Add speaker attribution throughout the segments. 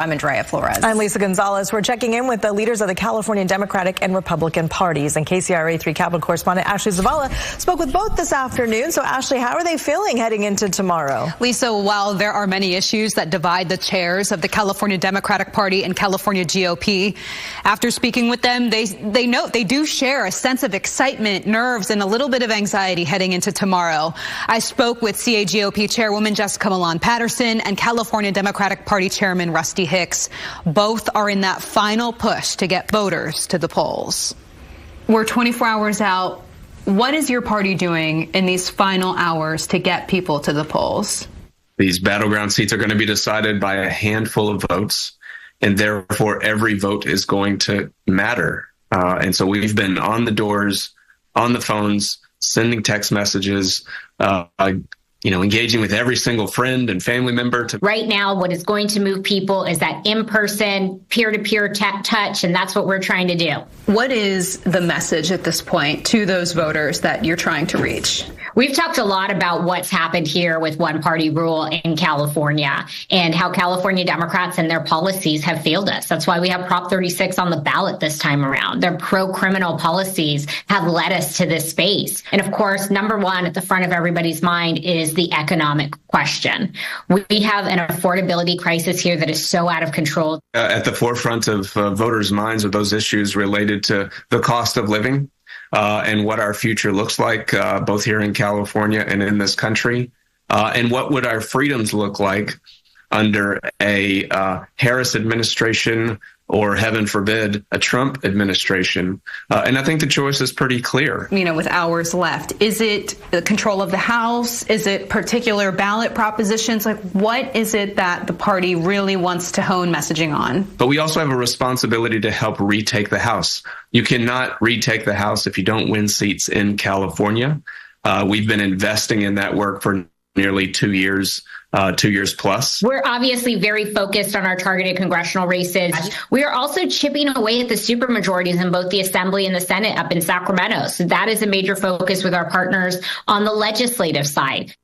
Speaker 1: I'm Andrea Flores.
Speaker 2: I'm Lisa Gonzalez. We're checking in with the leaders of the California Democratic and Republican parties. And KCRA 3 Capitol correspondent Ashley Zavala spoke with both this afternoon. So, Ashley, how are they feeling heading into tomorrow?
Speaker 3: Lisa, while there are many issues that divide the chairs of the California Democratic Party and California GOP, after speaking with them, they note they do share a sense of excitement, nerves, and a little bit of anxiety heading into tomorrow. I spoke with CAGOP Chairwoman Patterson and California Democratic Party Chairman Rusty Hicks. Both are in that final push to get voters to the polls. We're 24 hours out. What is your party doing in these final hours to get people to the polls?
Speaker 4: These battleground seats are going to be decided by a handful of votes, and therefore every vote is going to matter. And so we've been on the doors, on the phones, sending text messages, engaging with every single friend and family member.
Speaker 5: Right now, what is going to move people is that in-person, peer-to-peer touch, and that's what we're trying to do.
Speaker 3: What is the message at this point to those voters that you're trying to reach?
Speaker 5: We've talked a lot about what's happened here with one-party rule in California and how California Democrats and their policies have failed us. That's why we have Prop 36 on the ballot this time around. Their pro-criminal policies have led us to this space. And of course, number one at the front of everybody's mind is the economic question. We have an affordability crisis here that is so out of control.
Speaker 4: At the forefront of voters' minds are those issues related to the cost of living. And what our future looks like, both here in California and in this country, and what would our freedoms look like under a Harris administration or, heaven forbid, a Trump administration. And I think the choice is pretty clear.
Speaker 3: With hours left, is it the control of the House? Is it particular ballot propositions? What is it that the party really wants to hone messaging on?
Speaker 4: But we also have a responsibility to help retake the House. You cannot retake the House if you don't win seats in California. We've been investing in that work for nearly 2 years. 2 years plus.
Speaker 5: We're obviously very focused on our targeted congressional races. We are also chipping away at the supermajorities in both the Assembly and the Senate up in Sacramento. So that is a major focus with our partners on the legislative side.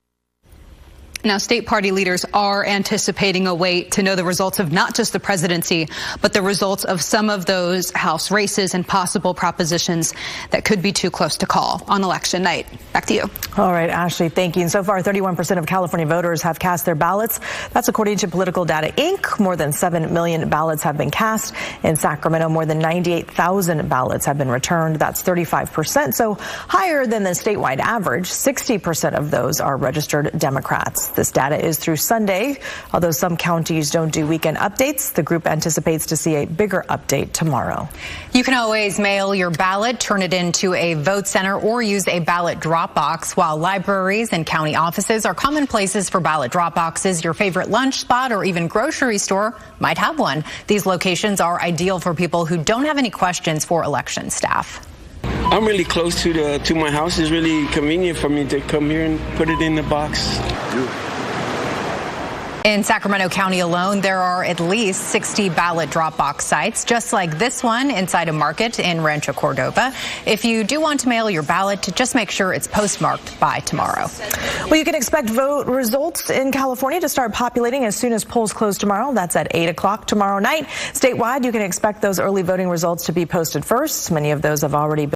Speaker 3: Now, state party leaders are anticipating a wait to know the results of not just the presidency, but the results of some of those House races and possible propositions that could be too close to call on election night. Back to you.
Speaker 2: All right, Ashley, thank you. And so far, 31% of California voters have cast their ballots. That's according to Political Data Inc. More than 7 million ballots have been cast. In Sacramento, more than 98,000 ballots have been returned. That's 35%, so higher than the statewide average. 60% of those are registered Democrats. This data is through Sunday. Although some counties don't do weekend updates, the group anticipates to see a bigger update tomorrow.
Speaker 1: You can always mail your ballot, turn it into a vote center, or use a ballot drop box. While libraries and county offices are common places for ballot drop boxes, your favorite lunch spot or even grocery store might have one. These locations are ideal for people who don't have any questions for election staff.
Speaker 6: I'm really close to my house. It's really convenient for me to come here and put it in the box.
Speaker 1: In Sacramento County alone, there are at least 60 ballot drop box sites, just like this one inside a market in Rancho Cordova. If you do want to mail your ballot, just make sure it's postmarked by tomorrow.
Speaker 2: Well, you can expect vote results in California to start populating as soon as polls close tomorrow. That's at 8 o'clock tomorrow night. Statewide, you can expect those early voting results to be posted first. Many of those have already been